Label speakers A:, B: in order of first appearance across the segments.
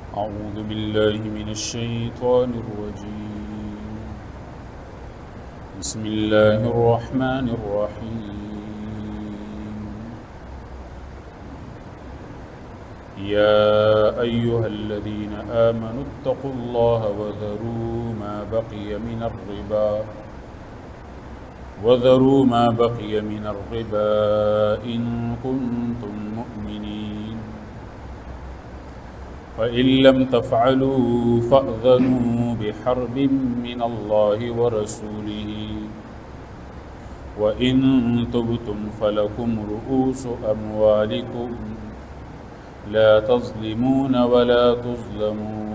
A: أعوذ بالله من الشيطان الرجيم. بسم الله الرحمن الرحيم. يا أيها الذين آمنوا اتقوا الله وذروا ما بقي من الربا إن كنتم مؤمنين، فإن لم تفعلوا فأذنوا بحرب من الله ورسوله، وإن تبتم فلكم رؤوس أموالكم لا تظلمون ولا تظلمون۔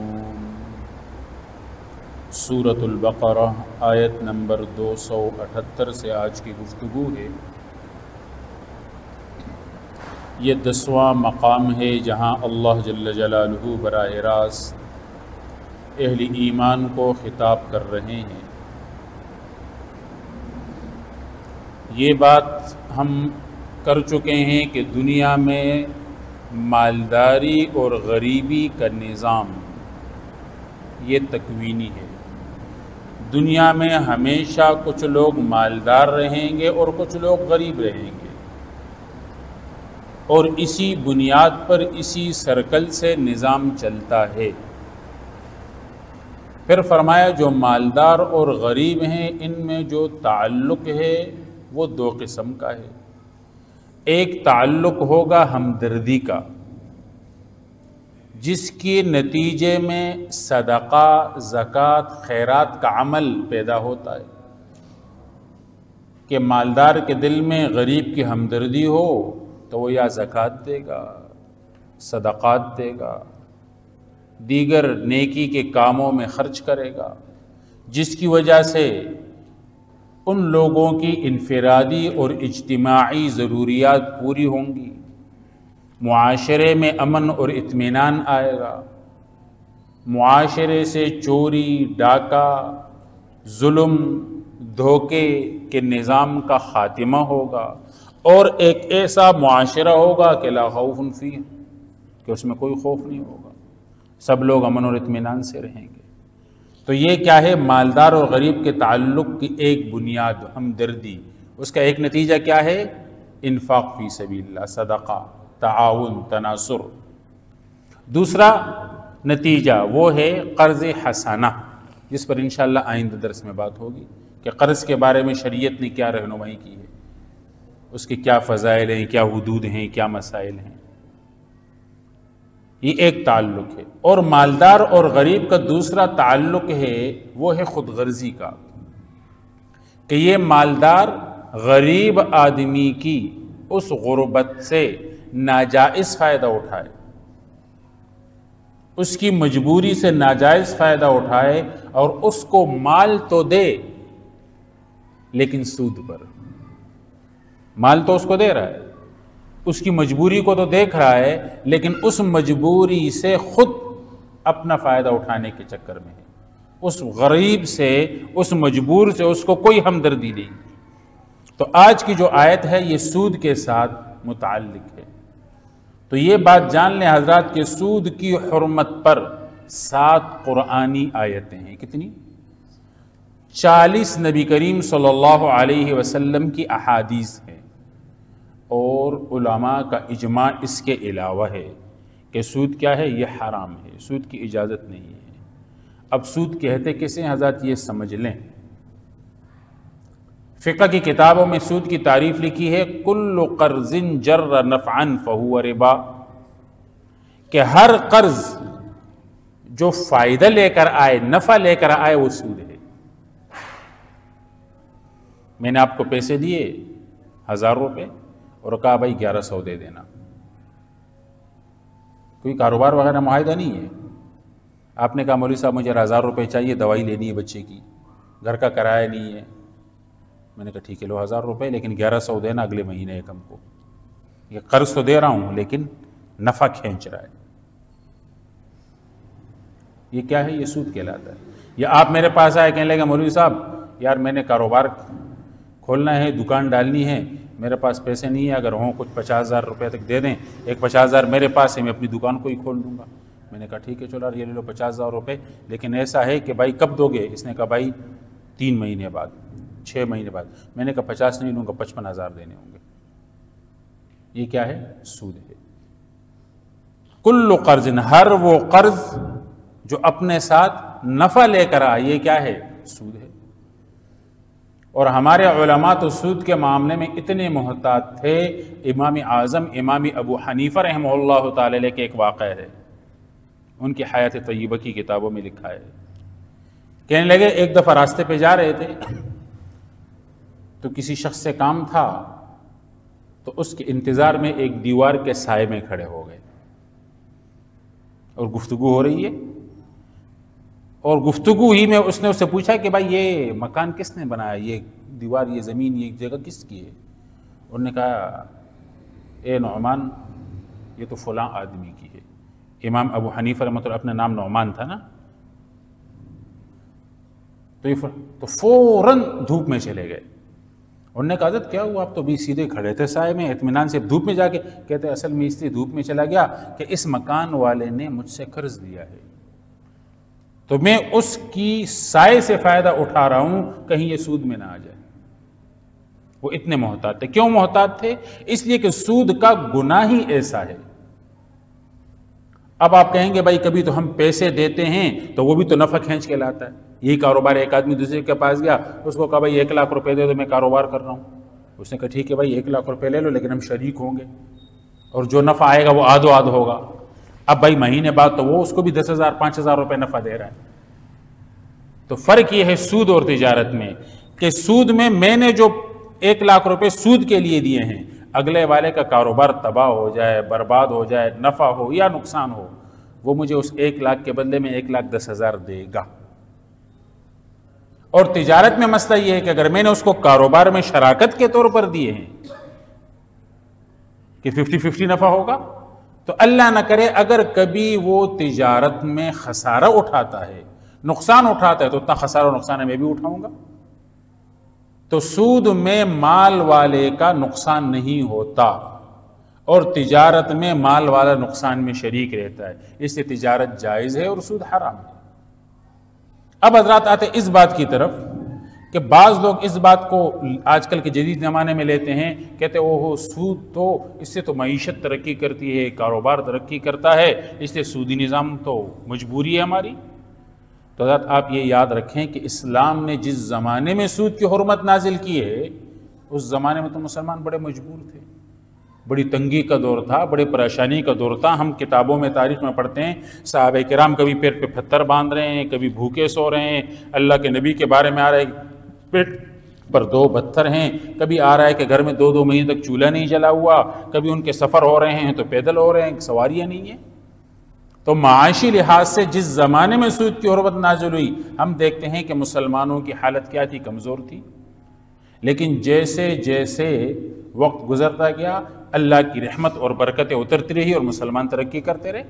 A: سورۃ البقرہ آیت نمبر 278 سے آج کی گفتگو ہے۔ یہ 10واں مقام ہے جہاں اللہ جل جلالہ براہ راست اہل ایمان کو خطاب کر رہے ہیں۔ یہ بات ہم کر چکے ہیں کہ دنیا میں مالداری اور غریبی کا نظام یہ تکوینی ہے۔ دنیا میں ہمیشہ کچھ لوگ مالدار رہیں گے اور کچھ لوگ غریب رہیں گے، اور اسی بنیاد پر اسی سرکل سے نظام چلتا ہے۔ پھر فرمایا جو مالدار اور غریب ہیں ان میں جو تعلق ہے وہ 2 قسم کا ہے۔ ایک تعلق ہوگا ہمدردی کا، جس کے نتیجے میں صدقہ، زکوٰۃ، خیرات کا عمل پیدا ہوتا ہے کہ مالدار کے دل میں غریب کی ہمدردی ہو تو وہ یا زکوٰۃ دے گا، صدقات دے گا، دیگر نیکی کے کاموں میں خرچ کرے گا، جس کی وجہ سے ان لوگوں کی انفرادی اور اجتماعی ضروریات پوری ہوں گی، معاشرے میں امن اور اطمینان آئے گا، معاشرے سے چوری، ڈاکہ، ظلم، دھوکے کے نظام کا خاتمہ ہوگا، اور ایک ایسا معاشرہ ہوگا کہ لا خوف فیہ، کہ اس میں کوئی خوف نہیں ہوگا، سب لوگ امن اور اطمینان سے رہیں گے۔ تو یہ کیا ہے؟ مالدار اور غریب کے تعلق کی ایک بنیاد ہمدردی، اس کا ایک نتیجہ کیا ہے؟ انفاق فی سبیل اللہ، صدقہ، تعاون، تناصر۔ دوسرا نتیجہ وہ ہے قرض حسنہ، جس پر انشاءاللہ آئندہ درس میں بات ہوگی کہ قرض کے بارے میں شریعت نے کیا رہنمائی کی ہے، اس کے کیا فضائل ہیں، کیا حدود ہیں، کیا مسائل ہیں۔ یہ ایک تعلق ہے۔ اور مالدار اور غریب کا دوسرا تعلق ہے وہ ہے خود غرضی کا، کہ یہ مالدار غریب آدمی کی اس غربت سے ناجائز فائدہ اٹھائے، اس کی مجبوری سے ناجائز فائدہ اٹھائے، اور اس کو مال تو دے لیکن سود پر۔ مال تو اس کو دے رہا ہے، اس کی مجبوری کو تو دیکھ رہا ہے، لیکن اس مجبوری سے خود اپنا فائدہ اٹھانے کے چکر میں ہے۔ اس غریب سے، اس مجبور سے اس کو کوئی ہمدردی نہیں۔ تو آج کی جو آیت ہے یہ سود کے ساتھ متعلق ہے۔ تو یہ بات جان لیں حضرات کہ سود کی حرمت پر 7 قرآنی آیتیں ہیں۔ کتنی؟ 40 نبی کریم صلی اللہ علیہ وسلم کی احادیث ہیں، اور علماء کا اجماع اس کے علاوہ ہے کہ سود کیا ہے؟ یہ حرام ہے، سود کی اجازت نہیں ہے۔ اب سود کہتے کسے ہیں حضرات یہ سمجھ لیں۔ فقہ کی کتابوں میں سود کی تعریف لکھی ہے کل قرض جر نفعا فہو ربا، کہ ہر قرض جو فائدہ لے کر آئے، نفع لے کر آئے، وہ سود ہے۔ میں نے آپ کو پیسے دیے 1000 روپے اور کہا بھائی 1100 دے دینا، کوئی کاروبار وغیرہ معاہدہ نہیں ہے۔ آپ نے کہا مولوی صاحب مجھے 1000 روپے چاہیے، دوائی لینی ہے بچے کی، گھر کا کرایہ نہیں ہے۔ میں نے کہا ٹھیک ہے لو 1000 روپے، لیکن 1100 دینا اگلے مہینے ایک ہم کو۔ یہ قرض تو دے رہا ہوں لیکن نفع کھینچ رہا ہے۔ یہ کیا ہے؟ یہ سود کہلاتا ہے۔ یا آپ میرے پاس آئے کہنے لگے مولوی صاحب یار میں نے کاروبار کھولنا ہے، دکان ڈالنی ہے، میرے پاس پیسے نہیں ہے، اگر ہوں کچھ 50,000 روپے تک دے دیں، ایک 50,000 میرے پاس ہے، میں اپنی دکان کو ہی کھول دوں گا۔ میں نے کہا ٹھیک ہے چلو یہ لے لو 50,000 روپے، لیکن ایسا ہے کہ بھائی کب دو گے؟ اس نے کہا بھائی 3 مہینے بعد، 6 مہینے بعد۔ میں نے کہا 50 نہیں دوں گا، 55,000 دینے ہوں گے۔ یہ کیا ہے؟ سود ہے۔ کل قرض، ہر وہ قرض جو اپنے ساتھ نفع لے کر آئے، یہ کیا ہے؟ سود ہے۔ اور ہمارے علماء تو سود کے معاملے میں اتنے محتاط تھے، امام اعظم امام ابو حنیفہ رحمہ اللہ تعالی علیہ کے ایک واقعہ ہے، ان کی حیات طیبہ کی کتابوں میں لکھا ہے۔ کہنے لگے ایک دفعہ راستے پہ جا رہے تھے تو کسی شخص سے کام تھا، تو اس کے انتظار میں ایک دیوار کے سائے میں کھڑے ہو گئے اور گفتگو ہو رہی ہے، اور گفتگو ہی میں اس نے اس سے پوچھا کہ بھائی یہ مکان کس نے بنایا، یہ دیوار، یہ زمین، یہ جگہ کس کی ہے؟ انہوں نے کہا اے نعمان یہ تو فلاں آدمی کی ہے۔ امام ابو حنیفہ رحمۃ اللہ اپنا نام نعمان تھا نا، تو فوراً دھوپ میں چلے گئے۔ انہوں نے کہا حضرت کیا ہوا؟ آپ تو بھی سیدھے کھڑے تھے سائے میں، اطمینان سے دھوپ میں جا کے کہتے اصل میں اس لیے دھوپ میں چلا گیا کہ اس مکان والے نے مجھ سے قرض لیا ہے، تو میں اس کی سائے سے فائدہ اٹھا رہا ہوں، کہیں یہ سود میں نہ آ جائے۔ وہ اتنے محتاط تھے۔ کیوں محتاط تھے؟ اس لیے کہ سود کا گناہ ہی ایسا ہے۔ اب آپ کہیں گے بھائی کبھی تو ہم پیسے دیتے ہیں تو وہ بھی تو نفع کھینچ کے لاتا ہے۔ یہی کاروبار، ایک آدمی دوسرے کے پاس گیا، اس کو کہا بھائی 1 لاکھ روپے دے دو میں کاروبار کر رہا ہوں۔ اس نے کہا ٹھیک ہے بھائی 1 لاکھ روپے لے لو، لیکن ہم شریک ہوں گے اور جو نفع آئے گا وہ آدھو آدھ ہوگا۔ اب بھائی مہینے بعد تو وہ اس کو بھی 10,000 5,000 روپے نفع دے رہا ہے۔ تو فرق یہ ہے سود اور تجارت میں کہ سود میں نے جو 1 لاکھ روپے سود کے لیے دیے ہیں، اگلے والے کا کاروبار تباہ ہو جائے، برباد ہو جائے، نفع ہو یا نقصان ہو، وہ مجھے اس 1 لاکھ کے بدلے میں 1,10,000 دے گا۔ اور تجارت میں مسئلہ یہ ہے کہ اگر میں نے اس کو کاروبار میں شراکت کے طور پر دیے ہیں کہ 50-50 نفع ہوگا، تو اللہ نہ کرے اگر کبھی وہ تجارت میں خسارہ اٹھاتا ہے، نقصان اٹھاتا ہے، تو اتنا خسارہ و نقصان میں بھی اٹھاؤں گا۔ تو سود میں مال والے کا نقصان نہیں ہوتا، اور تجارت میں مال والا نقصان میں شریک رہتا ہے، اس سے تجارت جائز ہے اور سود حرام ہے۔ اب حضرات آتے اس بات کی طرف کہ بعض لوگ اس بات کو آج کل کے جدید زمانے میں لیتے ہیں، کہتے ہیں اوہ سود تو اس سے تو معیشت ترقی کرتی ہے، کاروبار ترقی کرتا ہے، اس سے سودی نظام تو مجبوری ہے ہماری۔ تو حضرات آپ یہ یاد رکھیں کہ اسلام نے جس زمانے میں سود کی حرمت نازل کی ہے، اس زمانے میں تو مسلمان بڑے مجبور تھے، بڑی تنگی کا دور تھا، بڑی پریشانی کا دور تھا۔ ہم کتابوں میں تاریخ میں پڑھتے ہیں صحابہ کرام کبھی پیر پہ پتھر باندھ رہے ہیں، کبھی بھوکے سو رہے ہیں، اللہ کے نبی کے بارے میں آ رہا ہے پیٹ پر 2 پتھر ہیں، کبھی آ رہا ہے کہ گھر میں 2 مہینے تک چولہا نہیں جلا ہوا، کبھی ان کے سفر ہو رہے ہیں تو پیدل ہو رہے ہیں، سواریاں نہیں ہیں۔ تو معاشی لحاظ سے جس زمانے میں سود کی حرمت نازل ہوئی، ہم دیکھتے ہیں کہ مسلمانوں کی حالت کیا تھی؟ کمزور تھی۔ لیکن جیسے جیسے وقت گزرتا گیا، اللہ کی رحمت اور برکتیں اترتی رہی اور مسلمان ترقی کرتے رہے۔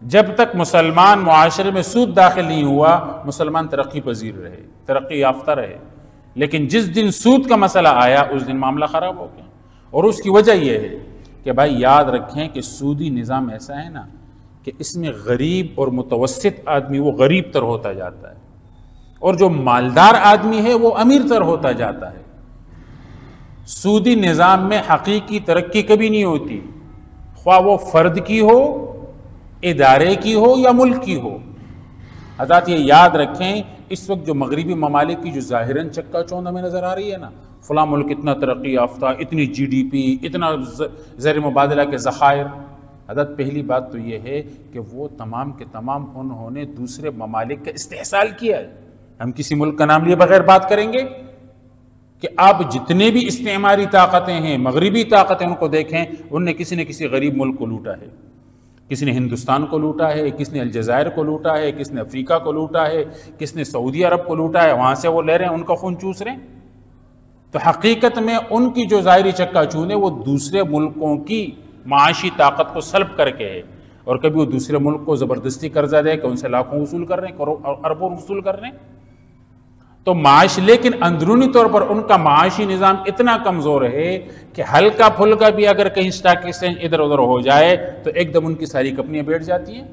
A: جب تک مسلمان معاشرے میں سود داخل نہیں ہوا، مسلمان ترقی پذیر رہے، ترقی یافتہ رہے۔ لیکن جس دن سود کا مسئلہ آیا، اس دن معاملہ خراب ہو گیا۔ اور اس کی وجہ یہ ہے کہ بھائی یاد رکھیں کہ سودی نظام ایسا ہے نا کہ اس میں غریب اور متوسط آدمی وہ غریب تر ہوتا جاتا ہے، اور جو مالدار آدمی ہے وہ امیر تر ہوتا جاتا ہے۔ سودی نظام میں حقیقی ترقی کبھی نہیں ہوتی، خواہ وہ فرد کی ہو، ادارے کی ہو یا ملک کی ہو۔ حضرات یہ یاد رکھیں، اس وقت جو مغربی ممالک کی جو ظاہراً چکا چوند ہمیں نظر آ رہی ہے نا، فلاں ملک اتنا ترقی یافتہ، اتنی GDP، اتنا زر مبادلہ کے ذخائر، حضرت پہلی بات تو یہ ہے کہ وہ تمام کے تمام انہوں نے دوسرے ممالک کا استحصال کیا ہے۔ ہم کسی ملک کا نام لیے بغیر بات کریں گے کہ آپ جتنے بھی استعماری طاقتیں ہیں، مغربی طاقتیں، ان کو دیکھیں، ان نے کسی نہ کسی غریب ملک کو لوٹا ہے۔ کسی نے ہندوستان کو لوٹا ہے، کس نے الجزائر کو لوٹا ہے، کس نے افریقہ کو لوٹا ہے، کس نے سعودی عرب کو لوٹا ہے، وہاں سے وہ لے رہے ہیں، ان کا خون چوس رہے ہیں۔ تو حقیقت میں ان کی جو ظاہری چکا چوند ہے وہ دوسرے ملکوں کی معاشی طاقت کو سلب کر کے ہے، اور کبھی وہ دوسرے ملک کو زبردستی قرضہ دے کہ ان سے لاکھوں وصول کر رہے ہیں، اربوں وصول کر رہے ہیں۔ تو معاش، لیکن اندرونی طور پر ان کا معاشی نظام اتنا کمزور ہے کہ ہلکا پھلکا بھی اگر کہیں اسٹاک ایکسچینج ادھر ادھر ہو جائے تو ایک دم ان کی ساری کمپنیاں بیٹھ جاتی ہیں۔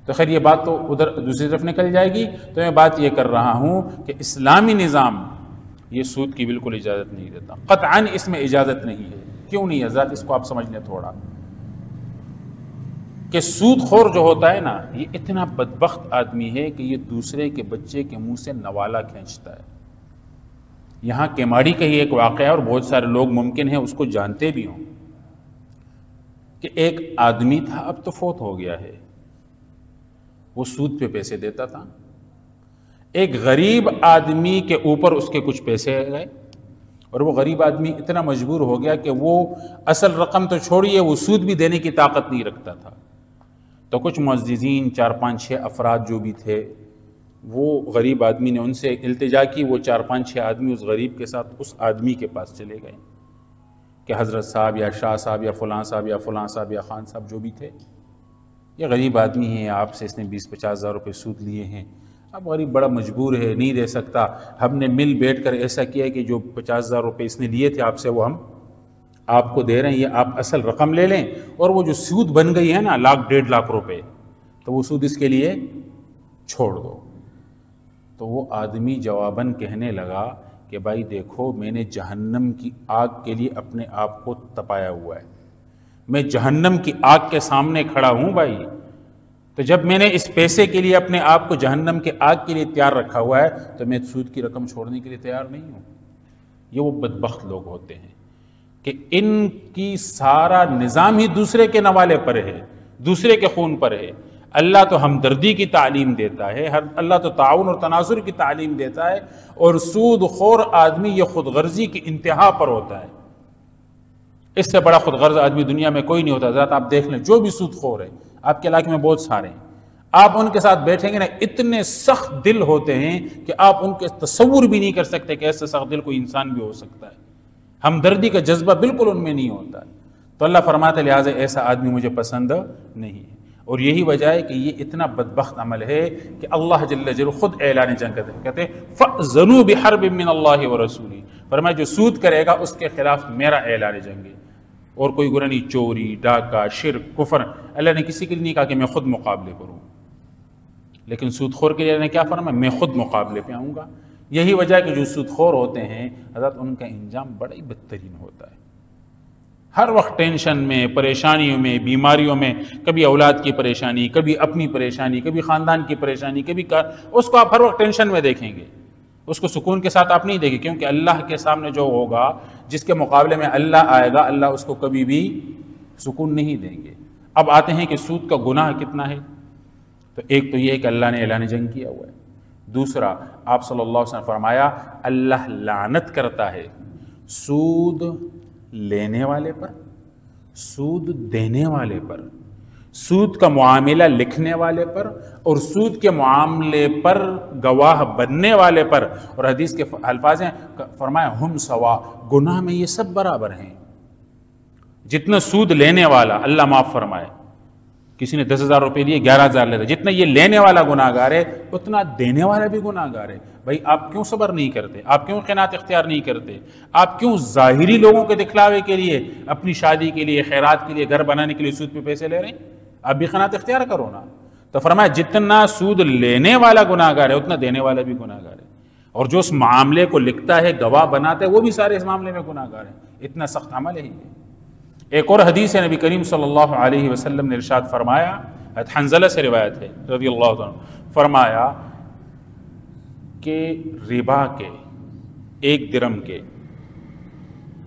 A: تو خیر یہ بات تو ادھر دوسری طرف نکل جائے گی۔ تو میں بات یہ کر رہا ہوں کہ اسلامی نظام یہ سود کی بالکل اجازت نہیں دیتا، قطعاً اس میں اجازت نہیں ہے۔ کیوں نہیں حضرات؟ اس کو آپ سمجھ لیں تھوڑا، کہ سود خور جو ہوتا ہے نا، یہ اتنا بدبخت آدمی ہے کہ یہ دوسرے کے بچے کے منہ سے نوالا کھینچتا ہے۔ یہاں کیماڑی کا ہی ایک واقعہ ہے اور بہت سارے لوگ ممکن ہیں اس کو جانتے بھی ہوں، کہ ایک آدمی تھا، اب تو فوت ہو گیا ہے، وہ سود پہ پیسے دیتا تھا۔ ایک غریب آدمی کے اوپر اس کے کچھ پیسے گئے اور وہ غریب آدمی اتنا مجبور ہو گیا کہ وہ اصل رقم تو چھوڑیے، وہ سود بھی دینے کی طاقت نہیں رکھتا تھا۔ تو کچھ معززین 4-5-6 افراد جو بھی تھے، وہ غریب آدمی نے ان سے التجا کی، وہ 4-5-6 آدمی اس غریب کے ساتھ اس آدمی کے پاس چلے گئے کہ حضرت صاحب یا شاہ صاحب یا فلاں صاحب یا فلاں صاحب یا خان صاحب جو بھی تھے، یہ غریب آدمی ہیں، آپ سے اس نے 20-50 ہزار روپے سود لیے ہیں، اب غریب بڑا مجبور ہے، نہیں دے سکتا، ہم نے مل بیٹھ کر ایسا کیا کہ جو 50 ہزار روپے اس نے لیے تھے آپ سے وہ ہم آپ کو دے رہے ہیں، یہ آپ اصل رقم لے لیں، اور وہ جو سود بن گئی ہے نا 1,00,000-1.5 لاکھ روپے، تو وہ سود اس کے لیے چھوڑ دو۔ تو وہ آدمی جواباً کہنے لگا کہ بھائی دیکھو، میں نے جہنم کی آگ کے لیے اپنے آپ کو تپایا ہوا ہے، میں جہنم کی آگ کے سامنے کھڑا ہوں بھائی، تو جب میں نے اس پیسے کے لیے اپنے آپ کو جہنم کے آگ کے لیے تیار رکھا ہوا ہے تو میں سود کی رقم چھوڑنے کے لیے تیار نہیں ہوں۔ یہ وہ بدبخت لوگ ہوتے ہیں کہ ان کی سارا نظام ہی دوسرے کے نوالے پر ہے، دوسرے کے خون پر ہے۔ اللہ تو ہمدردی کی تعلیم دیتا ہے، اللہ تو تعاون اور تناصر کی تعلیم دیتا ہے، اور سود خور آدمی یہ خود غرضی کی انتہا پر ہوتا ہے۔ اس سے بڑا خود غرض آدمی دنیا میں کوئی نہیں ہوتا۔ حضرات آپ دیکھ لیں، جو بھی سود خور ہے، آپ کے علاقے میں بہت سارے ہیں، آپ ان کے ساتھ بیٹھیں گے نا، اتنے سخت دل ہوتے ہیں کہ آپ ان کے تصور بھی نہیں کر سکتے کہ ایسے سخت دل کوئی انسان بھی ہو سکتا ہے۔ ہمدردی کا جذبہ بالکل ان میں نہیں ہوتا۔ تو اللہ فرماتا ہے لہٰذا ایسا آدمی مجھے پسند نہیں ہے، اور یہی وجہ ہے کہ یہ اتنا بدبخت عمل ہے کہ اللہ جل جلالہ خود اعلان جنگ کرتے ہیں، کہتے ہیں فَأْذَنُوا بِحَرْبٍ مِّنَ اللَّهِ وَرَسُولِهِ، فرمایا جو سود کرے گا اس کے خلاف میرا اعلان جنگ ہے، اور کوئی گناہ نہیں، چوری، ڈاکہ، شرک، کفر، اللہ نے کسی کے لیے نہیں کہا کہ میں خود مقابلے کروں، لیکن سود خور کے لیے اللہ نے کیا فرمایا؟ میں خود مقابلے پہ آؤں گا۔ یہی وجہ ہے کہ جو سود خور ہوتے ہیں حضرت ان کا انجام بڑا ہی بدترین ہوتا ہے، ہر وقت ٹینشن میں، پریشانیوں میں، بیماریوں میں، کبھی اولاد کی پریشانی، کبھی اپنی پریشانی، کبھی خاندان کی پریشانی، کبھی اس کو آپ ہر وقت ٹینشن میں دیکھیں گے، اس کو سکون کے ساتھ آپ نہیں دیکھیں، کیونکہ اللہ کے سامنے جو ہوگا، جس کے مقابلے میں اللہ آئے گا، اللہ اس کو کبھی بھی سکون نہیں دیں گے۔ اب آتے ہیں کہ سود کا گناہ کتنا ہے۔ تو ایک تو یہ ہے کہ اللہ نے اعلان جنگ کیا ہوا ہے، دوسرا آپ صلی اللہ علیہ وسلم فرمایا اللہ لعنت کرتا ہے سود لینے والے پر، سود دینے والے پر، سود کا معاملہ لکھنے والے پر، اور سود کے معاملے پر گواہ بننے والے پر، اور حدیث کے الفاظ ہیں فرمایا ہم سوا، گناہ میں یہ سب برابر ہیں۔ جتنا سود لینے والا، اللہ معاف فرمائے، کسی نے 10,000 روپے لیے 11,000 لیتا، جتنا یہ لینے والا گناہ گار ہے اتنا دینے والا بھی گناہ گار ہے۔ بھائی آپ کیوں صبر نہیں کرتے؟ آپ کیوں قناعت اختیار نہیں کرتے؟ آپ کیوں ظاہری لوگوں کے دکھلاوے کے لیے، اپنی شادی کے لیے، خیرات کے لیے، گھر بنانے کے لیے سود پہ پیسے لے رہے ہیں؟ آپ بھی قناعت اختیار کرو نا۔ تو فرمایا جتنا سود لینے والا گناہ گار ہے اتنا دینے والا بھی گناہ گار ہے، اور جو اس معاملے کو لکھتا ہے، گواہ بناتا ہے، وہ بھی سارے اس معاملے میں گناہ گار ہیں۔ اتنا سخت عمل ہے یہ۔ ایک اور حدیث ہے، نبی کریم صلی اللہ علیہ وسلم نے ارشاد فرمایا، حنظلہ سے روایت ہے رضی اللہ عنہ، فرمایا کہ ربا کے 1 درہم کے،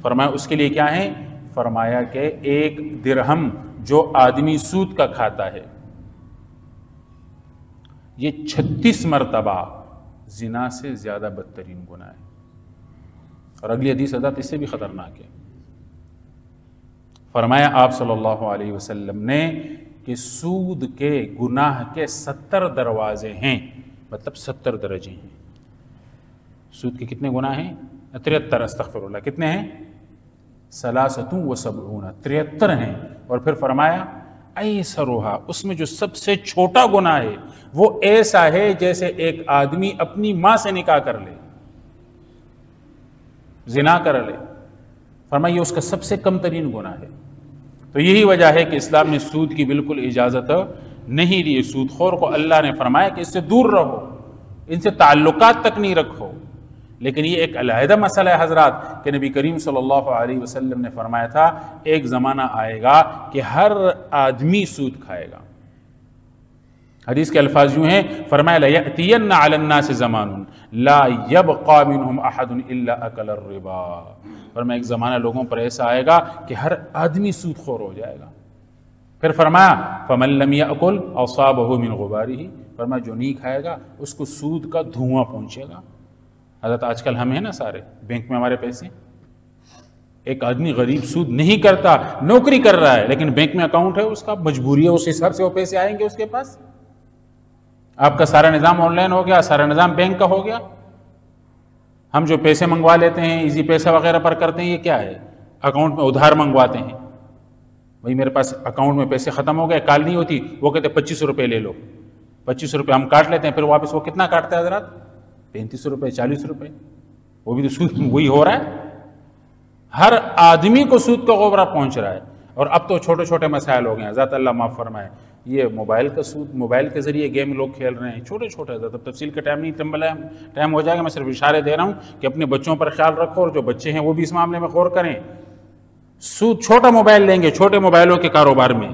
A: فرمایا اس کے لیے کیا ہے؟ فرمایا کہ 1 درہم جو آدمی سود کا کھاتا ہے یہ 36 مرتبہ زنا سے زیادہ بدترین گناہ ہے، اور اگلی حدیث حضرت اس سے بھی خطرناک ہے۔ فرمایا آپ صلی اللہ علیہ وسلم نے کہ سود کے گناہ کے 70 دروازے ہیں، مطلب 70 درجے ہیں۔ سود کے کتنے گناہ ہیں؟ 73، استغفر اللہ، کتنے ہیں؟ 73 73 ہیں، اور پھر فرمایا ایسرھا، اس میں جو سب سے چھوٹا گناہ ہے وہ ایسا ہے جیسے ایک آدمی اپنی ماں سے نکاح کر لے، زنا کر لے، فرمایا یہ اس کا سب سے کم ترین گناہ ہے۔ تو یہی وجہ ہے کہ اسلام نے سود کی بالکل اجازت نہیں دی۔ سود خور کو اللہ نے فرمایا کہ اس سے دور رہو، ان سے تعلقات تک نہیں رکھو۔ لیکن یہ ایک علیحدہ مسئلہ ہے حضرات کہ نبی کریم صلی اللہ علیہ وسلم نے فرمایا تھا ایک زمانہ آئے گا کہ ہر آدمی سود کھائے گا۔ حدیث کے الفاظ یوں ہیں، فرمایا لَيَأْتِيَنَّ عَلَى النَّاسِ زَمَانٌ لَا يَبْقَى مِنْهُمْ أَحَدٌ إِلَّا أَكَلَ الرِّبَا۔ فرمایا ایک زمانہ لوگوں پر ایسا آئے گا کہ ہر آدمی سود خور ہو جائے گا۔ پھر فرمایا فَمَن لَمْ يَأْكُلْ أَصَابَهُ مِنْ غُبَارِهِ، فرمایا جو نہیں کھائے گا اس کو سود کا دھواں پہنچے گا۔ حضرت آج کل ہم ہیں نا سارے بینک میں ہمارے پیسے، ایک آدمی غریب سود نہیں کرتا، نوکری کر رہا ہے لیکن بینک میں اکاؤنٹ ہے اس کا، مجبوری ہے، اس حساب سے وہ پیسے آئیں گے اس کے پاس۔ آپ کا سارا نظام آن لائن ہو گیا، سارا نظام بینک کا ہو گیا۔ ہم جو پیسے منگوا لیتے ہیں ایزی پیسہ وغیرہ پر کرتے ہیں، یہ کیا ہے؟ اکاؤنٹ میں ادھار منگواتے ہیں۔ بھائی میرے پاس اکاؤنٹ میں پیسے ختم ہو گئے، کال نہیں ہوتی، وہ کہتے 25 روپے لے لو، 25 روپے ہم کاٹ لیتے ہیں، پھر واپس وہ کتنا کاٹتا ہے حضرات؟ 35 روپے 40 روپے، وہ بھی تو سود وہی ہو رہا ہے۔ ہر آدمی کو سود کا غبرہ پہنچ رہا ہے۔ اور اب تو چھوٹے چھوٹے مسائل ہو گئے ہیں، ذات اللہ معاف فرمائے، یہ موبائل کا سود، موبائل کے ذریعے گیم لوگ کھیل رہے ہیں، چھوٹے چھوٹے، ذات تفصیل کا ٹائم نہیں، ٹائم ہو جائے گا، میں صرف اشارے دے رہا ہوں کہ اپنے بچوں پر خیال رکھو، اور جو بچے ہیں وہ بھی اس معاملے میں غور کریں۔ سود، چھوٹا موبائل لیں گے، چھوٹے موبائلوں کے کاروبار میں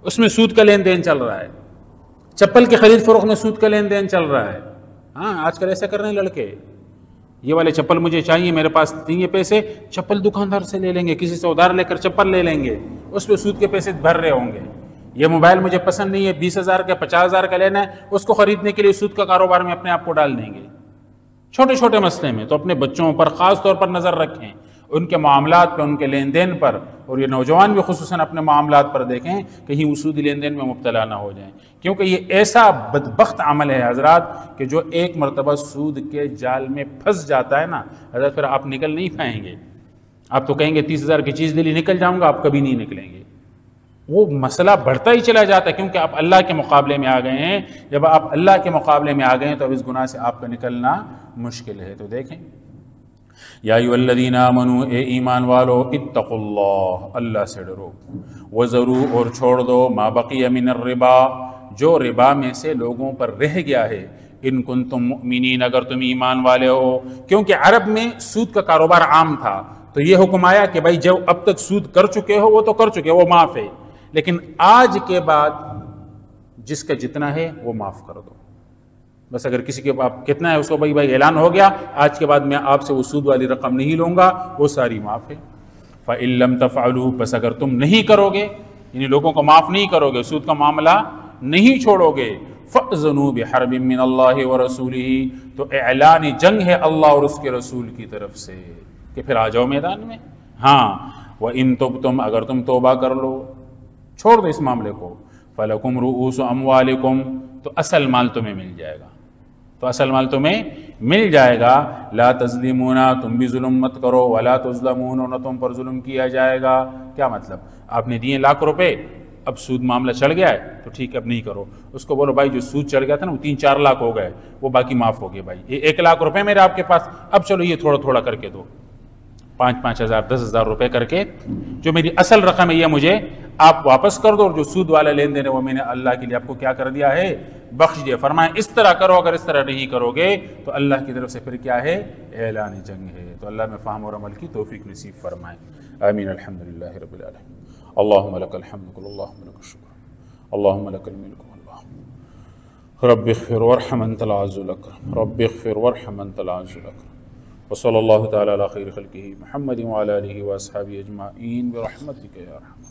A: اس میں سود کا لین دین چل رہا ہے، چپل کی خرید فروخت میں سود کا لین دین چل رہا ہے۔ ہاں آج کل ایسا کر رہے ہیں لڑکے، یہ والے چپل مجھے چاہیے، میرے پاس نہیں ہے پیسے، چپل دکاندار سے لے لیں گے، کسی سے ادھار لے کر چپل لے لیں گے، اس پہ سود کے پیسے بھر رہے ہوں گے۔ یہ موبائل مجھے پسند نہیں ہے، 20,000 کا 50,000 کا لینا ہے، اس کو خریدنے کے لیے سود کا کاروبار میں اپنے آپ کو ڈال دیں گے۔ چھوٹے چھوٹے مسئلے میں تو اپنے بچوں پر خاص طور پر نظر رکھیں، ان کے معاملات پہ، ان کے لین دین پر، اور یہ نوجوان بھی خصوصاً اپنے معاملات پر دیکھیں کہیں وہ سودی لین دین میں مبتلا نہ ہو جائیں، کیونکہ یہ ایسا بدبخت عمل ہے حضرات کہ جو ایک مرتبہ سود کے جال میں پھنس جاتا ہے نا حضرت، پھر آپ نکل نہیں پائیں گے۔ آپ تو کہیں گے 30,000 کی چیز دلی نکل جاؤں گا، آپ کبھی نہیں نکلیں گے۔ وہ مسئلہ بڑھتا ہی چلا جاتا ہے، کیونکہ آپ اللہ کے مقابلے میں آ گئے ہیں۔ جب آپ اللہ کے مقابلے میں آ گئے ہیں تو اب اس گناہ سے آپ کا نکلنا مشکل ہے۔ تو دیکھیں، یا ایھا الذین آمنوا، اے ایمان والو، اتقوا اللہ، اللہ سے ڈرو، وذروا، اور چھوڑ دو، ما بقی من الربا، جو ربا میں سے لوگوں پر رہ گیا ہے، ان کنتم مؤمنین، اگر تم ایمان والے ہو۔ کیونکہ عرب میں سود کا کاروبار عام تھا، تو یہ حکم آیا کہ بھائی جو اب تک سود کر چکے ہو وہ تو کر چکے، وہ معاف ہے، لیکن آج کے بعد جس کا جتنا ہے وہ معاف کر دو۔ بس اگر کسی کے آپ کتنا ہے اس کو بھائی اعلان ہو گیا، آج کے بعد میں آپ سے وہ سود والی رقم نہیں لوں گا، وہ ساری معاف ہے۔ فَإِن لَمْ تَفْعَلُوا، بس اگر تم نہیں کرو گے، یعنی لوگوں کو معاف نہیں کرو گے، سود کا معاملہ نہیں چھوڑو گے، فَأْذَنُوا بِحَرْبٍ مِّنَ اللَّهِ وَرَسُولِهِ، تو اعلان جنگ ہے اللہ اور اس کے رسول کی طرف سے کہ پھر آ جاؤ میدان میں۔ ہاں وَإِن تُبْتُمْ، اگر تم توبہ کر لو، چھوڑ دو اس معاملے کو، فَلَكُمْ رُؤُوسُ أَمْوَالِكُمْ، تو اصل مال تمہیں مل جائے گا، تو اصل مال تمہیں مل جائے گا۔ لا تظلمون، تم بھی ظلم مت کرو، ولا تظلمون، نہ تم پر ظلم کیا جائے گا۔ کیا مطلب؟ آپ نے دیے لاکھ روپے، اب سود معاملہ چڑھ گیا ہے تو ٹھیک ہے اب نہیں کرو، اس کو بولو بھائی جو سود چڑھ گیا تھا نا وہ 3-4 لاکھ ہو گئے، وہ باقی معاف ہو گئے، بھائی یہ 1 لاکھ روپے میرے آپ کے پاس، اب چلو یہ تھوڑا تھوڑا کر کے دو، 5-5 ہزار 10,000 روپے کر کے، جو میری اصل رقم ہے یہ مجھے آپ واپس کر دو، اور جو سود والا لین دین ہے وہ میں نے اللہ کے لیے آپ کو کیا کر دیا ہے؟ بخش دیا۔ فرمایا اس طرح کرو، اگر اس طرح نہیں کرو گے تو اللہ کی طرف سے پھر کیا ہے؟ اعلان جنگ ہے۔ تو اللہ میں فہم اور عمل کی توفیق نصیب فرمائے، آمین۔ الحمدللہ رب العالمین، اللہم لک الحمد اللہم لک الشکر، اللہم لک الملک واللہ، رب اغفر وارحم انت العز الاکرم، رب اغفر وارحم انت العز الاکرم، وصلی اللہ تعالی علی خیر خلقہ محمد وعلی آلہ واصحابہ اجمعین برحمتک یا ارحم۔